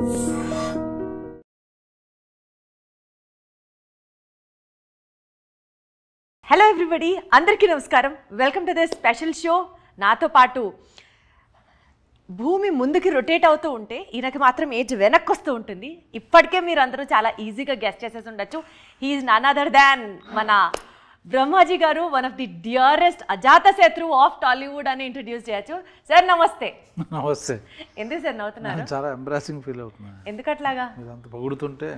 Hello everybody, అందరికీ నమస్కారం. Welcome to this special show. నాతో పాటు భూమి ముందుకి రొటేట్ అవుతూ ఉంటే ఈయనకి మాత్రం ఏజ్ వెనక్కి వస్తూ ఉంటుంది. ఇప్పటికే మీరు అందరూ చాలా ఈజీగా గెస్ట్ చేసేసి ఉండొచ్చు. హీఈస్ నన్ అదర్ దాన్ మన బ్రహ్మాజీ గారు, వన్ ఆఫ్ ది డియరెస్ట్ అజాత శత్రు ఆఫ్ టాలీవుడ్ అని ఇంట్రడ్యూస్ చేయొచ్చు. సార్ నమస్తే. నమస్తే. ఎందుకు సార్ నవ్వుతున్నారు? చాలా ఎంబ్రాసింగ్ ఫీల్ అవుతున్నాను. ఎందుకు అట్లాగా? ఇదంతా పొగుడుతుంటే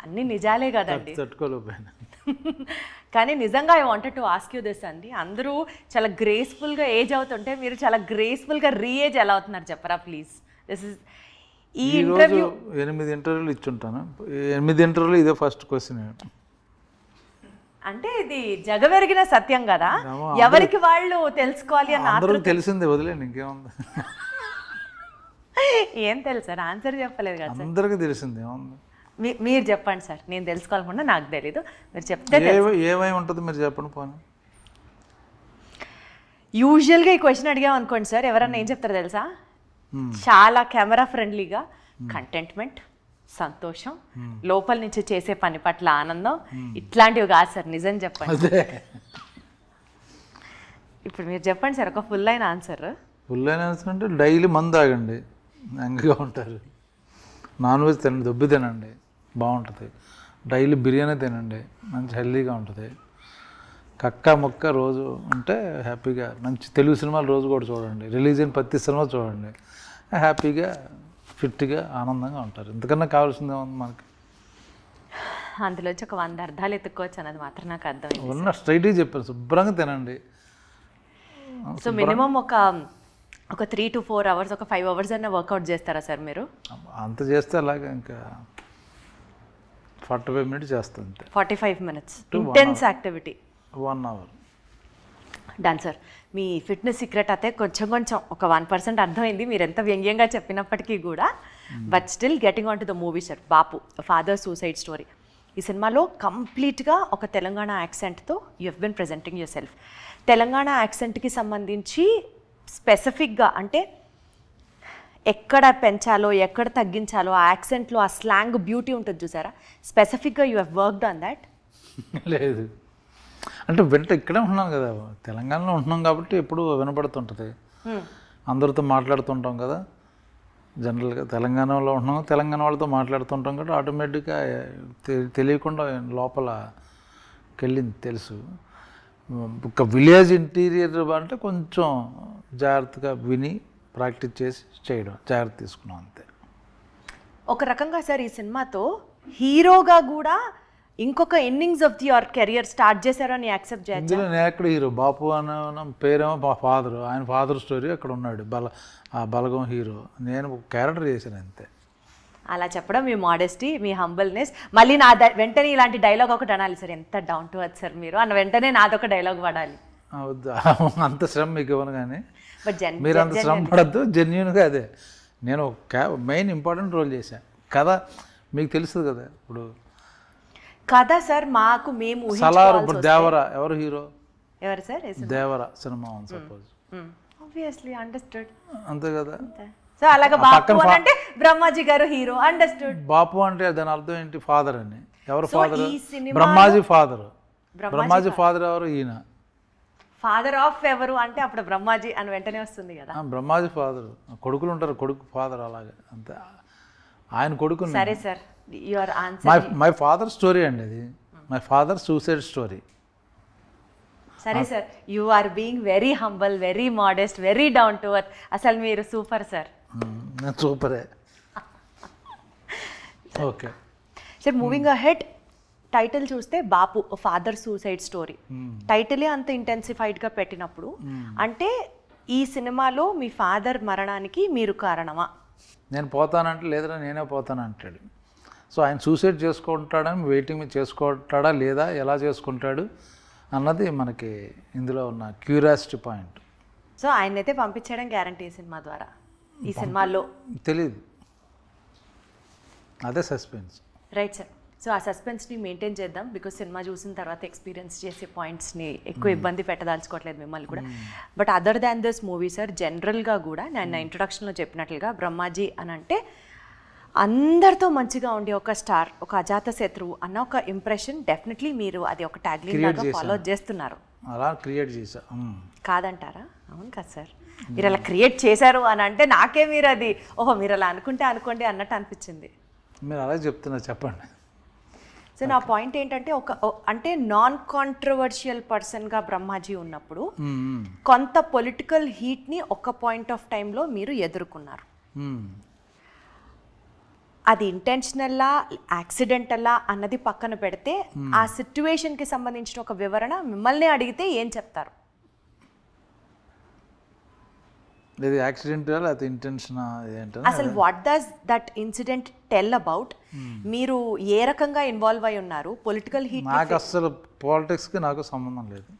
అన్ని నిజాలే కదండి, తట్టుకోలేకపోయాను. కానీ నిజంగా I wanted to ask you this అండి. అందరూ చాలా గ్రేస్ఫుల్గా ఏజ్ అవుతుంటే మీరు చాలా గ్రేస్ఫుల్గా రీఏజ్ ఎలా అవుతున్నారు చెప్పరా ప్లీజ్? దిస్ ఇస్ ఈ ఇంటర్వ్యూ 8 ఇంటర్వ్యూలు ఇచ్చుంటాను. 8 ఇంటర్వ్యూలు ఇదే ఫస్ట్ క్వశ్చన్. అంటే ఇది జగమెరిగిన సత్యం కదా, ఎవరికి వాళ్ళు తెలుసుకోవాలి అన్న అందరూ తెలిసిందే, వదిలేండి ఇంకేముంది. ఏం తెలుసు సార్, ఆన్సర్ చెప్పలేదు కదా సార్. అందరికీ తెలిసిందే ఏముంది. మీరు చెప్పండి సార్, నేను తెలుసుకోవాలనుకున్నా, నాకు తెలీదు, మీరు చెప్తే. ఏమై ఉంటుంది మీరు చెప్పండి పోనీ. యూజువల్గా ఈ క్వశ్చన్ అడిగాం అనుకోండి సార్, ఎవరన్నా ఏం చెప్తారో తెలుసా? చాలా కెమెరా ఫ్రెండ్లీగా కంటెంట్మెంట్, సంతోషం, లోపల నుంచి చేసే పని పట్ల ఆనందం, ఇట్లాంటివి కాదు సార్. నిజం చెప్పండి. ఇప్పుడు మీరు చెప్పండి సార్ ఒక ఫుల్ అయిన ఆన్సర్. ఫుల్ అయిన ఆన్సర్ అంటే డైలీ మందు తాగండి, యంగ్గా ఉంటారు. నాన్ వెజ్ తినండి, దొబ్బి తినండి, బాగుంటుంది. డైలీ బిర్యానీ తినండి, మంచి హెల్తీగా ఉంటుంది. కక్క మొక్క రోజు ఉంటే హ్యాపీగా. మంచి తెలుగు సినిమాలు రోజు కూడా చూడండి, రిలీజ్ అయిన ప్రతి సినిమా చూడండి, హ్యాపీగా ఫిట్గా ఆనందంగా ఉంటారు. ఇంతకన్నా కావాల్సిందే ఉంది మనకి. అందులోంచి ఒక 100 అర్థాలు ఎత్తుక్కోవచ్చు అన్నది మాత్రం నాకు అర్థమైంది. ఉన్న స్ట్రైట్గా చెప్పాను, శుభ్రంగా తినండి. సో మినిమం ఒక 3 to 4 hours, ఒక 5 hours అన్న వర్కౌట్ చేస్తారా సార్ మీరు? అంత చేస్తే అలాగే ఇంకా 45 minutes చేస్తాను అంతే. 45 minutes intense activity, 1 hour. Done sir. మీ ఫిట్నెస్ సీక్రెట్ అయితే కొంచెం ఒక 1% అర్థమైంది మీరు ఎంత వ్యంగ్యంగా చెప్పినప్పటికీ కూడా. But still getting on to the movie sir. Bapu, father suicide story. ఈ సినిమాలో కంప్లీట్గా ఒక తెలంగాణ యాక్సెంట్తో you have been presenting your self. Telangana యాక్సెంట్కి సంబంధించి స్పెసిఫిక్గా అంటే ఎక్కడ పెంచాలో ఎక్కడ తగ్గించాలో ఆ యాక్సెంట్లో ఆ స్లాంగ్ బ్యూటీ ఉంటుంది చూసారా, స్పెసిఫిక్గా you have worked on that? లేదు అంటే ఇక్కడే ఉంటున్నాను కదా, తెలంగాణలో ఉంటున్నాం కాబట్టి ఎప్పుడు వినపడుతుంటుంది. అందరితో మాట్లాడుతుంటాం కదా, జనరల్గా తెలంగాణలో ఉంటున్నాం, తెలంగాణ వాళ్ళతో మాట్లాడుతుంటాం కాబట్టి ఆటోమేటిక్గా తెలియకుండా లోపలకి వెళ్ళింది తెలుసు. ఒక విలేజ్ ఇంటీరియర్ అంటే కొంచెం జాగ్రత్తగా విని ప్రాక్టీస్ చేసి చేయడం, జాగ్రత్త తీసుకున్నాం అంతే. ఒక రకంగా సార్ ఈ సినిమాతో హీరోగా కూడా ఇంకొక innings of your career start చేశారని యాక్సెప్ట్ చేయాలి. ఇందులో నేను ఎక్కడ హీరో, బాపు అన్న పేరేమో మా ఫాదర్, ఆయన ఫాదర్ స్టోరీ అక్కడ ఉన్నాడు, ఆ బలగం హీరో, నేను క్యారెక్టర్ చేశాను అంతే. అలా చెప్పడం మీ మోడెస్టీ, మీ హంబల్నెస్. మళ్ళీ నా వెంటనే ఇలాంటి డైలాగ్ ఒకటి అనాలి సార్, ఎంత డౌన్ టు అర్త్ సార్ మీరు అన్న వెంటనే నాదొక డైలాగ్ పడాలి. అంత శ్రమ మీకు ఇవ్వను కానీ, బట్ మీరు అంత శ్రమ పడద్దు. జెన్యున్గా అదే నేను మెయిన్ ఇంపార్టెంట్ రోల్ చేశాను కదా, మీకు తెలుస్తుంది కదా. ఇప్పుడు కదా సార్, మాకు మేము సలార్, ఇప్పుడు దేవరా ఎవరు హీరో? ఎవరు sir? Devara cinema suppose, obviously understood, అంతే కదా. సో అలాగా బాపు అంటే బ్రహ్మాజీ గారు హీరో, అండర్స్టూడ్. బాపు అంటే దాని అర్థం ఏంటి? ఫాదర్ అని. ఎవరు father? Brahmaji father. Brahmaji father ఎవరు? ఈయన. ఫాదర్ ఆఫ్ ఎవరు అంటే అప్పుడు బ్రహ్మాజీ అని వెంటనే వస్తుంది కదా. బ్రహ్మాజీ ఫాదర్, కొడుకులు ఉంటారు, కొడుకు ఫాదర్, అలాగే అంతే. ఆయన కొడుకు. సరే sir, your answer. My father story అండి అది, మై ఫాదర్ సూసైడ్ స్టోరీ. సరే sir, you are being very humble, very modest, very down to earth. అసలు మీరు సూపర్ సార్. నేను సూపరే. Okay sir, moving ahead, title చూస్తే బాపు ఫాదర్ సూసైడ్ స్టోరీ, టైటిలే అంత ఇంటెన్సిఫైడ్గా పెట్టినప్పుడు అంటే ఈ సినిమాలో మీ ఫాదర్ మరణానికి మీరు కారణమా? నేను పోతానంటే లేదురా నేనే పోతానంటాడు. సో ఆయన సూసైడ్ చేసుకుంటాడని వెయిటింగ్ మీద చేసుకుంటాడా లేదా, ఎలా చేసుకుంటాడు అన్నది మనకి ఇందులో ఉన్న క్యూరియాసిటీ పాయింట్. సో ఆయన అయితే పంపించడం గ్యారంటీ ఈ సినిమా ద్వారా. ఈ సినిమాలో తెలీదు, అదే సస్పెన్స్. Right sir. సో ఆ సస్పెన్స్ని మెయింటైన్ చేద్దాం, బికాజ్ సినిమా చూసిన తర్వాత ఎక్స్పీరియన్స్ చేసే పాయింట్స్ని ఎక్కువ ఇబ్బంది పెట్టదాల్చుకోవట్లేదు మిమ్మల్ని కూడా. But other than this movie sir, జనరల్గా కూడా నేను నా ఇంట్రొడక్షన్లో చెప్పినట్లుగా బ్రహ్మాజీ అని అంటే అందరితో మంచిగా ఉండి ఒక స్టార్, ఒక అజాత శత్రువు అన్న ఒక ఇంప్రెషన్ డెఫినెట్లీ మీరు అది ఒక ట్యాగ్లైన్ లాగా ఫాలో చేస్తున్నారు. అలా క్రియేట్ చేశా. కాదంటారా? అవును కదా సార్, మీరు అలా క్రియేట్ చేశారు అని అంటే నాకే మీరు అది ఓహో మీరు అలా అనుకుంటే అనుకోండి అన్నట్టు అనిపించింది. మీరు అలా చెప్తున్నారు, చెప్పండి. సో నా పాయింట్ ఏంటంటే అంటే నాన్ కాంట్రవర్షియల్ పర్సన్గా బ్రహ్మాజీ ఉన్నప్పుడు కొంత పొలిటికల్ హీట్ని ఒక పాయింట్ ఆఫ్ టైంలో మీరు ఎదుర్కొన్నారు. అది ఇంటెన్షనల్లా యాక్సిడెంటల్లా అన్నది పక్కన పెడితే ఆ సిచ్యువేషన్కి సంబంధించిన ఒక వివరణ మిమ్మల్ని అడిగితే ఏం చెప్తారు? ఇది యాక్సిడెంటా లేకపోతే ఇంటెన్షనా ఏంటో అసలు what does that incident tell about? మీరు ఏ రకంగా ఇన్వాల్వ్ అయి ఉన్నారు? పొలిటికల్ హీట్ నాకు అసలు పాలిటిక్స్కి నాకు సంబంధం లేదు.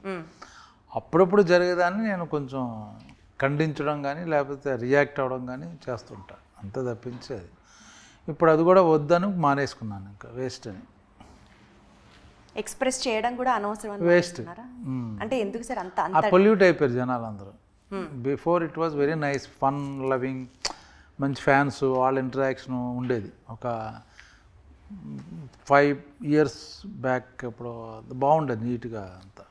అప్పుడప్పుడు జరిగేదాన్ని నేను కొంచెం ఖండించడం కానీ లేకపోతే రియాక్ట్ అవ్వడం కానీ చేస్తుంటా, అంతే తప్పించేది. ఇప్పుడు అది కూడా వద్దని మానేసుకున్నాను, ఇంకా వేస్ట్ అని. ఎక్స్ప్రెస్ చేయడం కూడా అనవసరం వేస్ట్. అంటే ఎందుకు సార్ అంత ఆ పొల్యూట్ అయిపోయారు జనాలు అందరూ. Before it was very nice, fun loving, మంచి ఫ్యాన్స్, వాళ్ళ ఇంటరాక్షన్ ఉండేది. ఒక 5 years బ్యాక్ ఇప్పుడు బాగుండేది నీట్గా అంతా.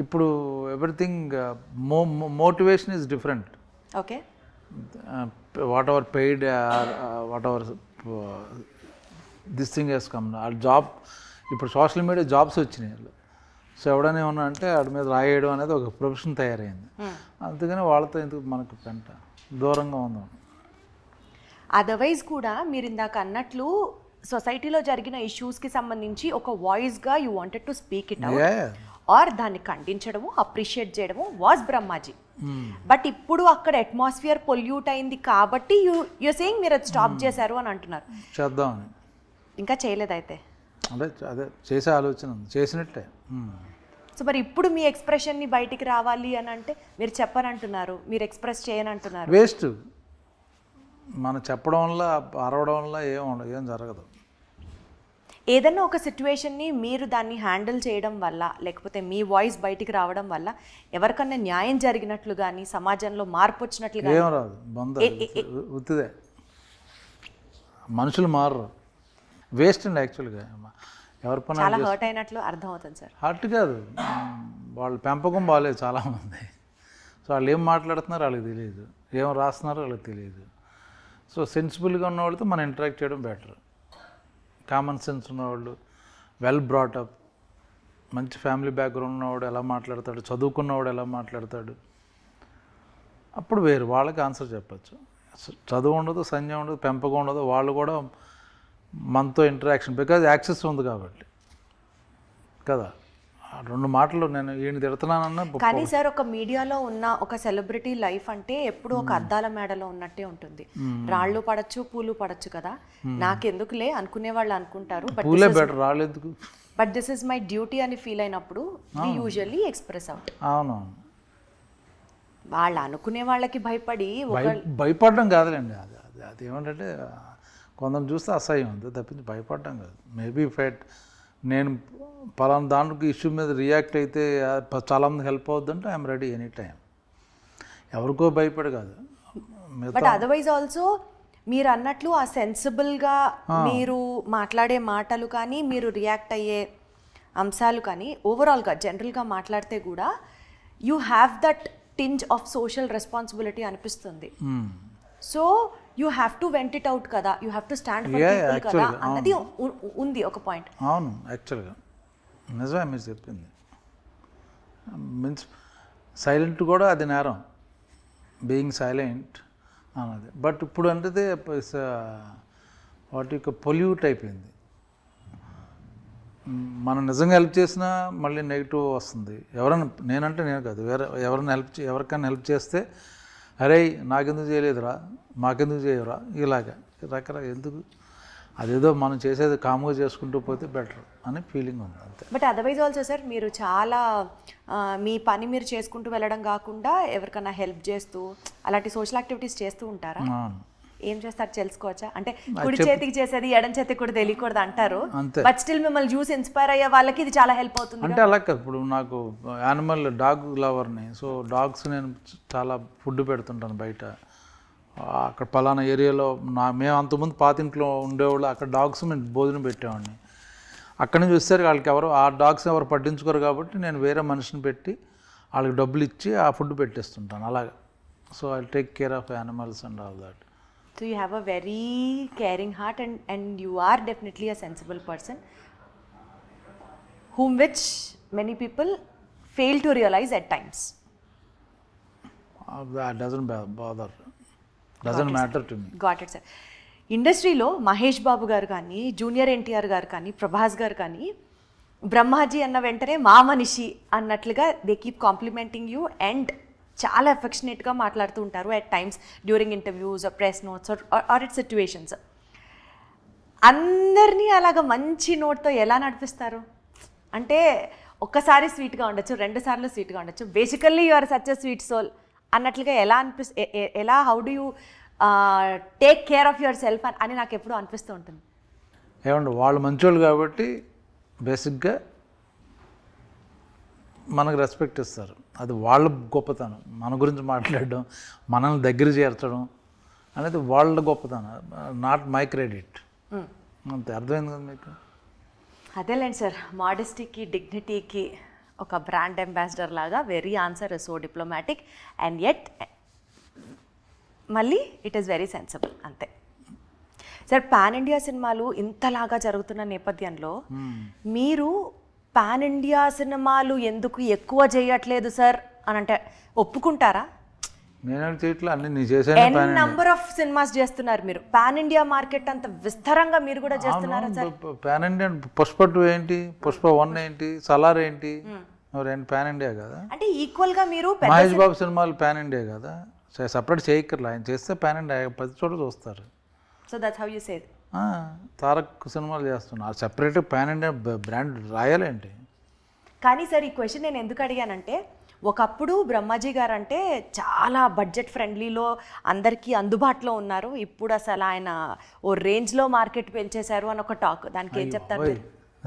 ఇప్పుడు everything motivation is different. Okay, whatever paid whatever this thing he's come. ఆ జాబ్ ఇప్పుడు సోషల్ మీడియా జాబ్స్ వచ్చినాయి. సో ఎవడనే ఉన్నా అంటే వాడి మీద రాయడం అనేది ఒక ప్రొఫెషన్ తయారైంది. అందుకని వాళ్ళతో ఎందుకు మనకు పెంట, దూరంగా ఉందాం. అదర్వైజ్ కూడా మీరు ఇందాక అన్నట్లు సొసైటీలో జరిగిన ఇష్యూస్కి సంబంధించి ఒక వాయిస్గా you wanted to speak it out or దాన్ని ఖండించడము, అప్రిషియేట్ చేయడము వాజ్ బ్రహ్మాజీ. బట్ ఇప్పుడు అక్కడ అట్మాస్ఫియర్ పొల్యూట్ అయింది కాబట్టి యూ సేయింగ్ మీరు అది స్టాప్ చేశారు అని అంటున్నారు. చేద్దామని ఇంకా చేయలేదు అయితే? అదే చేసే ఆలోచన ఉంది, చేసినట్టే. సో మరి ఇప్పుడు మీ ఎక్స్ప్రెషన్ని బయటికి రావాలి అని అంటే మీరు చెప్పనంటున్నారు, మీరు ఎక్స్ప్రెస్ చేయనంటున్నారు. వేస్ట్. మనం చెప్పడం వల్ల అరవడం వల్ల ఏం జరగదు. ఏదన్నా ఒక సిచ్యువేషన్ని మీరు దాన్ని హ్యాండిల్ చేయడం వల్ల లేకపోతే మీ వాయిస్ బయటికి రావడం వల్ల ఎవరికన్నా న్యాయం జరిగినట్లు కానీ సమాజంలో మార్పు వచ్చినట్లు ఏం రాదు, ఉత్తిదే. మనుషులు మారరు, వేస్ట్ అండి. యాక్చువల్గా ఎవరి పని చాలా హర్ట్ అయినట్లు అర్థం అవుతుంది సార్. హర్ట్ కాదు, వాళ్ళ పెంపకం బాగాలేదు చాలామంది. సో వాళ్ళు ఏం మాట్లాడుతున్నారో వాళ్ళకి తెలియదు, ఏం రాస్తున్నారో వాళ్ళకి తెలియదు. సో సెన్సిబుల్గా ఉన్నవాళ్ళతో మనం ఇంటరాక్ట్ చేయడం బెటర్. కామన్ సెన్స్ ఉన్నవాళ్ళు, వెల్ బ్రాటప్, మంచి ఫ్యామిలీ బ్యాక్గ్రౌండ్ ఉన్నవాడు ఎలా మాట్లాడతాడు, చదువుకున్నవాడు ఎలా మాట్లాడతాడు, అప్పుడు వేరు, వాళ్ళకి ఆన్సర్ చెప్పచ్చు. చదువు ఉండదు, సంజయం ఉండదు, పెంపకం ఉండదు, వాళ్ళు కూడా మనతో ఇంటరాక్షన్ బికాజ్ యాక్సెస్ ఉంది కాబట్టి కదా. 2 మాటలు నేను ఈయన తిడుతున్నానన్నా. కానీ సార్ ఒక మీడియాలో ఉన్న ఒక సెలబ్రిటీ లైఫ్ అంటే ఎప్పుడు ఒక అద్దాల మేడలో ఉన్నట్టే ఉంటుంది. రాళ్ళు పడచ్చు, పూలు పడచ్చు కదా. నాకెందుకులే అనుకునే వాళ్ళు అనుకుంటారు, పూలే బెటర్, రాళ్ళు ఎందుకు. But this is my duty అని ఫీల్ అయినప్పుడు వి యూజువల్లీ ఎక్స్ప్రెస్ అవుట్. అవునవును, వాళ్ళు అనుకునే వాళ్ళకి భయపడడం కాదులేండి. అది ఏమంటే కొందరు చూస్తే అసహ్యం ఉంది తప్పించి భయపడడం కాదు. మేబీ ఫైట్ నేను పలానా దానికి ఇష్యూ మీద రియాక్ట్ అయితే చాలామంది హెల్ప్ అవుద్దంటే ఐఎమ్ రెడీ ఎనీ టైం. ఎవరికో భయపడి కాదు. బట్ అదర్వైజ్ ఆల్సో మీరు అన్నట్లు ఆ సెన్సిబుల్గా మీరు మాట్లాడే మాటలు కానీ మీరు రియాక్ట్ అయ్యే అంశాలు కానీ ఓవరాల్గా జనరల్గా మాట్లాడితే కూడా you have that tinge of social responsibility అనిపిస్తుంది. So you have to vent it out కదా, you have to stand for people కదా అన్నది ఉంది ఒక పాయింట్. అవును, యాక్చువల్గా నిజమే మీరు చెప్పింది. మీన్స్ సైలెంట్ కూడా అది నేరం, బీయింగ్ సైలెంట్ అన్నది. బట్ ఇప్పుడు అంటే వాటి యొక్క పొల్యూట్ అయిపోయింది. మనం నిజంగా హెల్ప్ చేసినా మళ్ళీ నెగిటివ్ వస్తుంది. నేను కాదు, ఎవరికైనా హెల్ప్ చేస్తే అరే నాకెందుకు చేయలేదురా, మాకెందుకు చేయరా, ఇలాగా రకరకాల ఎందుకు, అదేదో మనం చేసేది కామ్గా చేసుకుంటూ పోతే బెటర్ అని ఫీలింగ్ ఉంది అంతే. బట్ అదర్వైజ్ ఆల్సో సార్ మీరు చాలా మీ పని మీరు చేసుకుంటూ వెళ్ళడం కాకుండా ఎవరికైనా హెల్ప్ చేస్తూ అలాంటి సోషల్ యాక్టివిటీస్ చేస్తూ ఉంటారా? ఏం చేస్తారు తెలుసుకోవచ్చా? అంటే కుడి చేతికి చేసేది ఎడం చేతికి కూడా తెలియకూడదు అంటారు. బట్ స్టిల్ మిమ్మల్ని చూసి ఇన్స్పైర్ అయ్యే వాళ్ళకి ఇది చాలా హెల్ప్ అవుతుంది అంటే. అలా కాదు, ఇప్పుడు నాకు డాగ్ లవర్ని, సో డాగ్స్ నేను చాలా ఫుడ్ పెడుతుంటాను బయట. అక్కడ పలానా ఏరియాలో మేము అంతకుముందు పాతింట్లో ఉండేవాళ్ళు, అక్కడ డాగ్స్ మేము భోజనం పెట్టేవాడిని. అక్కడి నుంచి వచ్చేసరికి వాళ్ళకి ఆ డాగ్స్ ఎవరు పట్టించుకోరు కాబట్టి నేను వేరే మనిషిని పెట్టి వాళ్ళకి డబ్బులు ఇచ్చి ఆ ఫుడ్ పెట్టేస్తుంటాను అలాగా. So I take care of animals and all that. So you have a very caring heart and you are definitely a sensible person whom which many people fail to realize at times. That doesn't bother. Doesn't matter to me. Got it, sir. ఇండస్ట్రీలో మహేష్ బాబు గారు కానీ, junior NTR గారు కానీ, ప్రభాస్ గారు కానీ బ్రహ్మాజీ అన్న వెంటనే మా మనిషి అన్నట్లుగా they keep complimenting you and చాలా ఎఫెక్షనేట్గా మాట్లాడుతూ ఉంటారు at times during interviews, press notes or it situations. అందరినీ అలాగ మంచి నోట్తో ఎలా నడిపిస్తారు? అంటే ఒక్కసారి స్వీట్గా ఉండొచ్చు, 2 సార్లు స్వీట్గా ఉండొచ్చు, basically you are such a sweet soul అన్నట్లుగా ఎలా how do you take care of yourself అని నాకు ఎప్పుడూ అనిపిస్తూ ఉంటుంది. ఏమండి, వాళ్ళు మంచోళ్ళు కాబట్టి బేసిక్గా మనకు రెస్పెక్ట్ ఇస్తారు. అది వాళ్ళ గొప్పతనం. మన గురించి మాట్లాడడం, మనల్ని దగ్గర చేర్చడం అనేది వాళ్ళ గొప్పతనం, నాట్ మై క్రెడిట్. అంతే, అర్థమైంది కదా మీకు? అదేలేండి సార్, మోడెస్టీకి డిగ్నిటీకి ఒక బ్రాండ్ అంబాసిడర్ లాగా very answer is so diplomatic and yet మళ్ళీ ఇట్ ఈస్ వెరీ సెన్సిబుల్. అంతే సార్. పాన్ ఇండియా సినిమాలు ఇంతలాగా జరుగుతున్న నేపథ్యంలో మీరు పాన్ ఇండియా సినిమాలు ఎందుకు ఎక్కువ చేయట్లేదు సార్ అని అంటే ఒప్పుకుంటారా? నేను చేయట్లే, అన్ని నీ చేసాను. నంబర్ ఆఫ్ సినిమాస్ చేస్తున్నారు మీరు, పాన్ ఇండియా మార్కెట్ అంత విస్తారంగా మీరు కూడా చేస్తున్నారా సార్? పాన్ ఇండియా పుష్ప 2 ఏంటి, పుష్ప 1 ఏంటి, సలార్ ఏంటి, పాన్ ఇండియా కదా. అంటే ఈక్వల్ గా మీరు మహేష్ బాబు సినిమాలు పాన్ ఇండియా కదా, సపరేట్ చేయక్కర్లా. ఆయన చేస్తే పాన్ ఇండియా 10 చోట్ల చూస్తారు. So that's how you say. Tarak సినిమాలు చేస్తున్నారు, సెపరేట్ పాన్ ఇండియా బ్రాండ్ రాయాలేంటి? కానీ సార్ ఈ క్వశ్చన్ నేను ఎందుకు అడిగానంటే, ఒకప్పుడు బ్రహ్మాజీ గారు అంటే చాలా బడ్జెట్ ఫ్రెండ్లీలో అందరికీ అందుబాటులో ఉన్నారు, ఇప్పుడు అసలు ఆయన ఓ రేంజ్లో మార్కెట్ పెంచేశారు అని ఒక టాక్. దానికి ఏం చెప్తారు?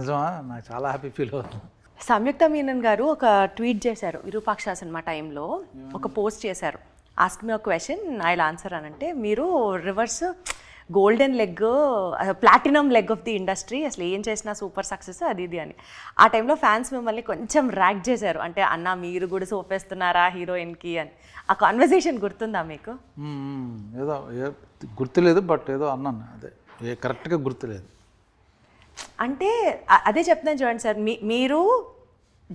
నిజమా? నాకు చాలా హ్యాపీ ఫీల్ అవుతుంది. సంయుక్త మీనన్ గారు ఒక ట్వీట్ చేశారు విరూపాక్ష సినిమా టైంలో, ఒక పోస్ట్ చేశారు, ask me a question I will answer అని. అంటే మీరు reverse golden leg, platinum leg of the industry, అసలు ఏం చేసినా సూపర్ సక్సెస్ అది ఇది అని. ఆ టైంలో ఫ్యాన్స్ మిమ్మల్ని కొంచెం ర్యాక్ చేశారు, అంటే అన్న మీరు కూడా సోపేస్తున్నారా హీరోయిన్కి అని. ఆ కాన్వర్సేషన్ గుర్తుందా మీకు? ఏదో గుర్తులేదు, బట్ ఏదో అన్నాను, అదే కరెక్ట్గా గుర్తులేదు. అంటే అదే చెప్తాను చూడండి సార్, మీరు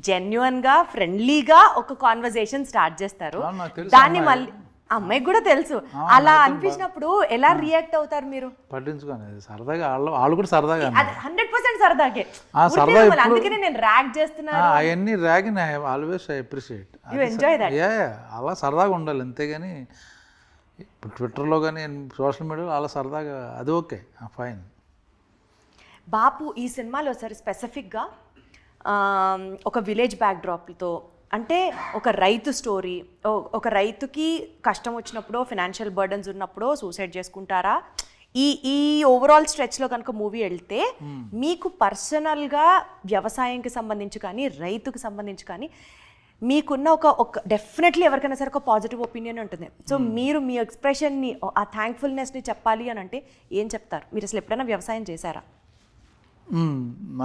జెన్యున్గా ఫ్రెండ్లీగా ఒక కాన్వర్సేషన్ స్టార్ట్ చేస్తారు, దాన్ని మళ్ళీ అమ్మాయికి కూడా తెలుసు. అలా అనిపించినప్పుడు ఎలా రియాక్ట్ అవుతారు మీరు? పట్టించుకోండి, సరదాగా వాళ్ళు కూడా సరదాగా 100% సరదాగే. అందుకనే నేను ర్యాక్ చేస్తున్నాను. అవన్నీ rag always I appreciate. You enjoy that. అలా సరదాగా ఉండాలి అంతేగాని ఇప్పుడు ట్విట్టర్లో కానీ సోషల్ మీడియాలో అలా సరదాగా అది ఓకే, ఫైన్. బాపు ఈ సినిమాలో సార్ స్పెసిఫిక్గా ఒక విలేజ్ బ్యాక్డ్రాప్తో, అంటే ఒక రైతు స్టోరీ, ఒక రైతుకి కష్టం వచ్చినప్పుడు, ఫినాన్షియల్ బర్డన్స్ ఉన్నప్పుడు సూసైడ్ చేసుకుంటారా, ఈ ఓవరాల్ స్ట్రెచ్లో కనుక మూవీ వెళ్తే మీకు పర్సనల్గా వ్యవసాయంకి సంబంధించి కానీ రైతుకి సంబంధించి కానీ మీకున్న ఒక డెఫినెట్లీ ఎవరికైనా సరే ఒక పాజిటివ్ ఒపీనియన్ ఉంటుంది. సో మీరు మీ ఎక్స్ప్రెషన్ని, ఆ థ్యాంక్ఫుల్నెస్ని చెప్పాలి అని అంటే ఏం చెప్తారు? మీరు అసలు ఎప్పుడైనా వ్యవసాయం చేశారా?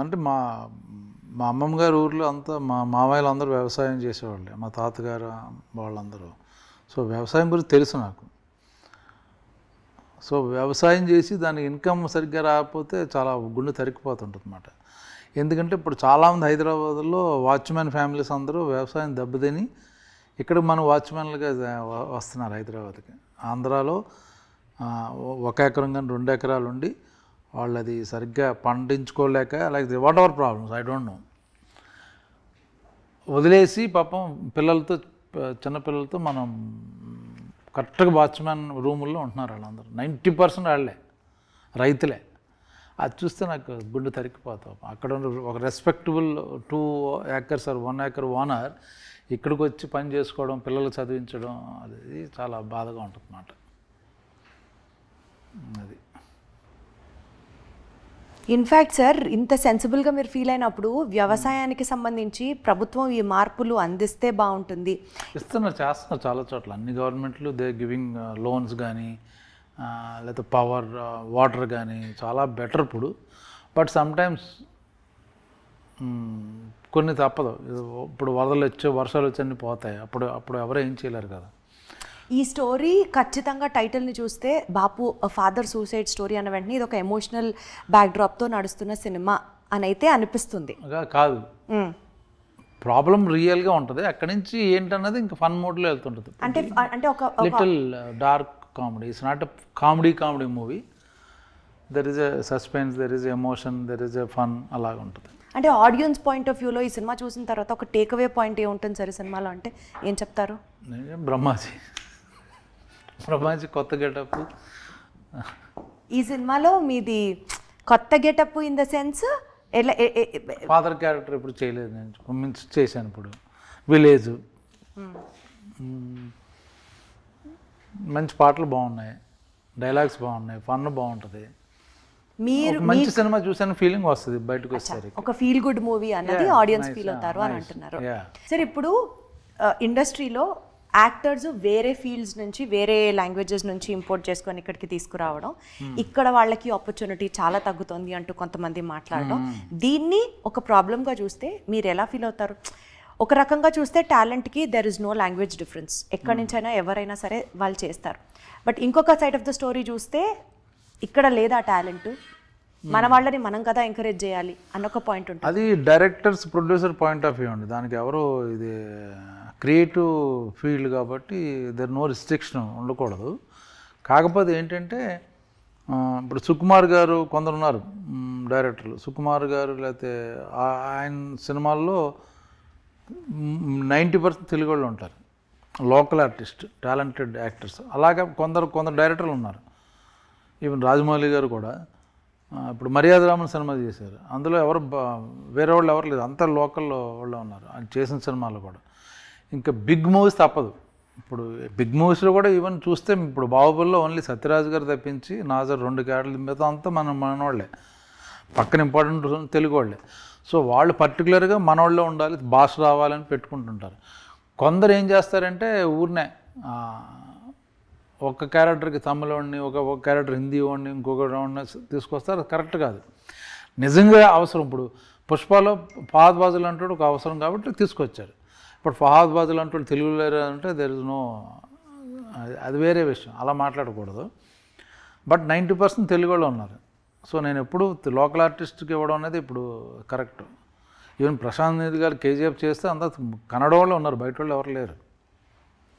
అంటే మా అమ్మమ్మ గారి ఊర్లో అంతా మా మామయ్యలు అందరూ వ్యవసాయం చేసేవాళ్ళే, మా తాతగారు వాళ్ళందరూ. సో వ్యవసాయం గురించి తెలుసు నాకు. సో వ్యవసాయం చేసి దానికి ఇన్కమ్ సరిగ్గా రాకపోతే చాలా గుండె తరికిపోతుంటుంది అన్నమాట. ఎందుకంటే ఇప్పుడు చాలామంది హైదరాబాద్లో వాచ్మెన్ ఫ్యామిలీస్ అందరూ వ్యవసాయం దెబ్బతిని ఇక్కడ మన వాచ్మెన్లుగా వస్తున్నారు హైదరాబాద్కి. ఆంధ్రాలో 1 ఎకరం కానీ 2 ఎకరాలు ఉండి వాళ్ళు అది సరిగ్గా పండించుకోలేక, అలాగే what ever problems I don't know, వదిలేసి పాపం పిల్లలతో, చిన్నపిల్లలతో మనం కరెక్ట్గా వాచ్మెన్ రూముల్లో ఉంటున్నారు వాళ్ళందరూ. 90% వాళ్ళే రైతులే. అది చూస్తే నాకు గుండె తరికిపోతాం. అక్కడ ఒక respectable 2 acres or 1 acre owner ఇక్కడికి వచ్చి పని చేసుకోవడం, పిల్లలు చదివించడం, అది చాలా బాధగా ఉంటుంది అన్నమాట. అది ఇన్ఫ్యాక్ట్ సార్ ఇంత సెన్సిబుల్గా మీరు ఫీల్ అయినప్పుడు వ్యవసాయానికి సంబంధించి ప్రభుత్వం ఈ మార్పులు అందిస్తే బాగుంటుంది. చేస్తున్నారు చాలా చోట్ల అన్ని గవర్నమెంట్లు దే గివింగ్ లోన్స్ కానీ లేదా పవర్ వాటర్ కానీ చాలా బెటర్ ఇప్పుడు. బట్ సమ్టైమ్స్ కొన్ని తప్పదు. ఇప్పుడు వరదలు వచ్చి వర్షాలు వచ్చి అన్నీ పోతాయి. అప్పుడు ఎవరు ఏం చేయలేరు కదా. ఈ స్టోరీ ఖచ్చితంగా టైటిల్ని చూస్తే బాపు ఫాదర్ సూసైడ్ స్టోరీ అన్న వెంటనే ఇది ఒక ఎమోషనల్ బ్యాక్డ్రాప్తో నడుస్తున్న సినిమా అని అయితే అనిపిస్తుంది. కాదు, ప్రాబ్లం రియల్గా ఉంటుంది. అక్కడి నుంచి ఏంటన్నది ఇంకా ఫన్ మోడ్లో వెళ్తుంటుంది. అంటే ఒక little dark comedy. It's not a comedy movie. There is a suspense, there is emotion, there is a fun, అలాగ ఉంటుంది. అంటే ఆడియన్స్ పాయింట్ ఆఫ్ వ్యూలో ఈ సినిమా చూసిన తర్వాత ఒక టేక్అవే పాయింట్ ఏముంటుంది సరే సినిమాలో అంటే ఏం చెప్తారు? బ్రహ్మాజీ కొత్త గెటప్. ఈ సినిమాలో మీది కొత్త గెటప్ ఇన్ ద సెన్స్ ఎలా? ఫాదర్ క్యారెక్టర్ ఇప్పుడు చేయలేదు, నేను మిస్ చేశాను. ఇప్పుడు విలేజ్ మంచి పాటలు బాగున్నాయి, డైలాగ్స్ బాగున్నాయి, ఫన్ బాగుంటుంది. మీరు మంచి సినిమా చూసాను ఫీలింగ్ వస్తుంది బయటకు వచ్చేసరికి. ఒక ఫీల్ గుడ్ మూవీ అన్నది ఆడియన్స్ ఫీల్ అవుతారు అని అంటున్నారు. సరే, ఇప్పుడు ఇండస్ట్రీలో యాక్టర్స్ వేరే ఫీల్డ్స్ నుంచి వేరే లాంగ్వేజెస్ నుంచి ఇంపోర్ట్ చేసుకొని ఇక్కడికి తీసుకురావడం, ఇక్కడ వాళ్ళకి ఆపర్చునిటీ చాలా తగ్గుతుంది అంటూ కొంతమంది మాట్లాడడం, దీన్ని ఒక ప్రాబ్లంగా చూస్తే మీరు ఎలా ఫీల్ అవుతారు? ఒక రకంగా చూస్తే టాలెంట్కి there is no language difference, ఎక్కడి నుంచైనా ఎవరైనా సరే వాళ్ళు చేస్తారు. బట్ ఇంకొక సైడ్ ఆఫ్ ద స్టోరీ చూస్తే ఇక్కడ లేదా టాలెంట్, మన వాళ్ళని మనం కదా ఎంకరేజ్ చేయాలి అన్నొక పాయింట్ ఉంటుంది. అది directors producer point of view అండి. దానికి ఎవరు ఇది క్రియేటివ్ ఫీల్డ్ కాబట్టి దర్ నో రిస్ట్రిక్షన్ ఉండకూడదు. కాకపోతే ఏంటంటే ఇప్పుడు సుకుమార్ గారు కొందరు ఉన్నారు డైరెక్టర్లు. సుకుమార్ గారు లేకపోతే ఆయన సినిమాల్లో 90% తెలుగు వాళ్ళు ఉంటారు, లోకల్ ఆర్టిస్ట్, టాలెంటెడ్ యాక్టర్స్. అలాగే కొందరు డైరెక్టర్లు ఉన్నారు. ఈవెన్ రాజమౌళి గారు కూడా ఇప్పుడు మర్యాద రామన్ సినిమా చేశారు. అందులో ఎవరు వేరే వాళ్ళు ఎవరు లేదు, అంతా లోకల్లో వాళ్ళు ఉన్నారు ఆయన చేసిన సినిమాలో కూడా. ఇంకా బిగ్ మూవీస్ తప్పదు. ఇప్పుడు బిగ్ మూవీస్లో కూడా ఈవెన్ చూస్తే ఇప్పుడు బాహుబలిలో ఓన్లీ సత్యరాజ్ గారు తప్పించి నాజర్ 2 క్యారెక్టర్లు, మిగతా అంతా మనవాళ్ళే, పక్కన ఇంపార్టెంట్ తెలుగు వాళ్ళే. సో వాళ్ళు పర్టికులర్గా మనవాళ్ళే ఉండాలి, భాష రావాలని పెట్టుకుంటుంటారు. కొందరు ఏం చేస్తారంటే ఊరినే ఒక క్యారెక్టర్కి తమిళ వాడిని, ఒక క్యారెక్టర్ హిందీ వాడిని, ఇంకొక వాడిని తీసుకొస్తారు. కరెక్ట్ కాదు. నిజంగా అవసరం. ఇప్పుడు పుష్పలో ఫహద్ ఫాజిల్ అంటాడు ఒక అవసరం కాబట్టి తీసుకొచ్చారు. ఇప్పుడు ఫహద్ ఫాజిల్ అంటాడు తెలుగులో అంటే దెర్ ఇస్ నో, అది వేరే విషయం, అలా మాట్లాడకూడదు. బట్ 90% తెలుగు వాళ్ళు ఉన్నారు. సో నేను ఎప్పుడు లోకల్ ఆర్టిస్ట్కి ఇవ్వడం అనేది ఇప్పుడు కరెక్ట్. ఈవెన్ ప్రశాంత్ నీల్ గారు కేజీఎఫ్ చేస్తే అంతా కన్నడ వాళ్ళు ఉన్నారు, బయట వాళ్ళు ఎవరు లేరు.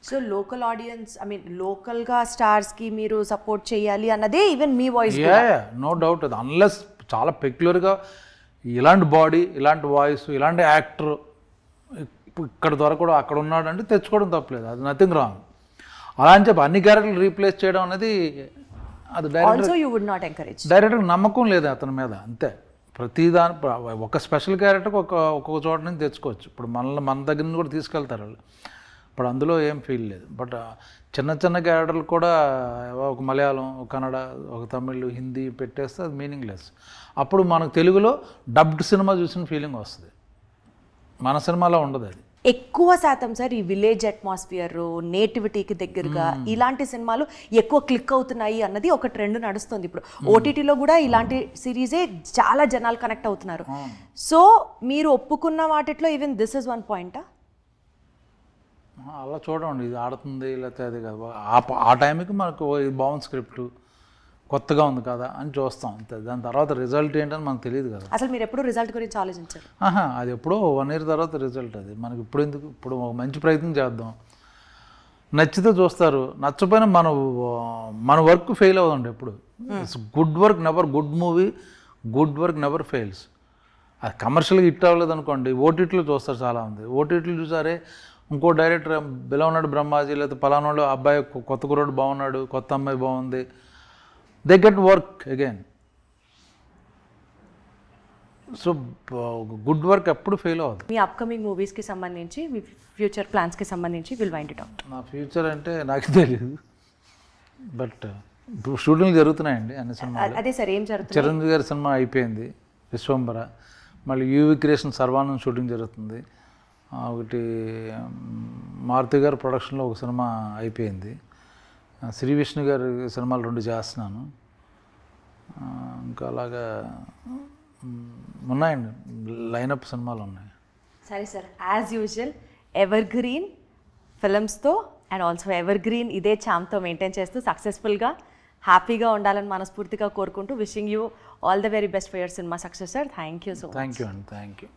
So local audience, I mean లోకల్గా స్టార్స్కి మీరు సపోర్ట్ చేయాలి అన్నదే ఈవెన్ మీ వాయిస్. No doubt. అది అన్లెస్ చాలా పెక్యులర్గా ఇలాంటి బాడీ, ఇలాంటి వాయిస్, ఇలాంటి యాక్టర్ ఇక్కడ దొరకడం అక్కడ ఉన్నాడు అంటే తెచ్చుకోవడం తప్పలేదు, అది నథింగ్ రాంగ్. అలా అని చెప్పి అన్ని క్యారెక్టర్లు రీప్లేస్ చేయడం అనేది అది డైరెక్టర్ నమ్మకం లేదు అతని మీద, అంతే. ప్రతిదాని ఒక స్పెషల్ క్యారెక్టర్కి ఒక్కొక్క చోట నుంచి తెచ్చుకోవచ్చు. ఇప్పుడు మన దగ్గర నుంచి కూడా తీసుకెళ్తారు వాళ్ళు. ఇప్పుడు అందులో ఏం ఫీల్ లేదు. బట్ చిన్న క్యారెక్టర్లు కూడా ఒక మలయాళం, ఒక కన్నడ, ఒక తమిళ్, హిందీ పెట్టేస్తే అది మీనింగ్లెస్. అప్పుడు మనకు తెలుగులో డబ్డ్ సినిమా చూసిన ఫీలింగ్ వస్తుంది, మన సినిమాలో ఉండదు. అది ఎక్కువ శాతం సార్ ఈ విలేజ్ అట్మాస్ఫియర్, నేటివిటీకి దగ్గరగా ఇలాంటి సినిమాలు ఎక్కువ క్లిక్ అవుతున్నాయి అన్నది ఒక ట్రెండ్ నడుస్తుంది. ఇప్పుడు ఓటీటీలో కూడా ఇలాంటి సిరీసే చాలా జనాలు కనెక్ట్ అవుతున్నారు. సో మీరు ఒప్పుకున్న వాటిలో ఈవెన్ దిస్ ఇస్ వన్ పాయింటా? అలా చూడండి, ఇది ఆడుతుంది లేకపోతే అది కదా, ఆ టైంకి మనకు ఇది బాగుంది, స్క్రిప్ట్ కొత్తగా ఉంది కదా అని చూస్తాం అంతే. దాని తర్వాత రిజల్ట్ ఏంటని మనకు తెలియదు కదా. అసలు మీరు ఎప్పుడు రిజల్ట్ గురించి ఆలోచించారు? అది ఎప్పుడో 1 year తర్వాత రిజల్ట్. అది మనకి ఇప్పుడు ఎందుకు? ఇప్పుడు ఒక మంచి ప్రయత్నం చేద్దాం, నచ్చితే చూస్తారు, నచ్చపోయినా మన వర్క్ ఫెయిల్ అవ్వదండి ఎప్పుడు. Good work never, good movie, good work never fails. అది కమర్షియల్గా హిట్ అవ్వలేదు అనుకోండి, ఓటీటీలో చూస్తారు చాలామంది. ఓటీటీలు చూసారే ఇంకో డైరెక్టర్ బిలా ఉన్నాడు బ్రహ్మాజీ, లేకపోతే పలానాడు అబ్బాయి కొత్త కుర్రాడు బాగున్నాడు, కొత్త అమ్మాయి బాగుంది, they get work again. So good work ఎప్పుడు ఫెయిల్ అవ్వదు. మీ అప్కమింగ్ మూవీస్కి సంబంధించి, మీ ఫ్యూచర్ ప్లాన్స్కి సంబంధించి విల్ వైండ్ ఇట్ అవుట్. నా ఫ్యూచర్ అంటే నాకు తెలియదు, బట్ ఇప్పుడు షూటింగ్లు జరుగుతున్నాయండి అన్ని సినిమాలు. అదే సార్ ఏం జరుగుతుంది? చిరంజీవి గారి సినిమా అయిపోయింది విశ్వంబర, మళ్ళీ యూవి క్రియేషన్ సర్వానంద్ షూటింగ్ జరుగుతుంది. ఒకటి మారుతి గారి ప్రొడక్షన్లో ఒక సినిమా అయిపోయింది. శ్రీ విష్ణు గారి సినిమాలు 2 చేస్తున్నాను. ఇంకా అలాగా ఉన్నాయండి, లైనప్ సినిమాలు ఉన్నాయి. సరే sir, as usual evergreen ఫిల్మ్స్తో అండ్ ఆల్సో ఎవర్ గ్రీన్ ఇదే ఛామ్తో మెయింటైన్ చేస్తూ సక్సెస్ఫుల్గా హ్యాపీగా ఉండాలని మనస్ఫూర్తిగా కోరుకుంటూ wishing you all the very best for your cinema success sir. Thank you so much. Thank you అండి, థ్యాంక్ యూ.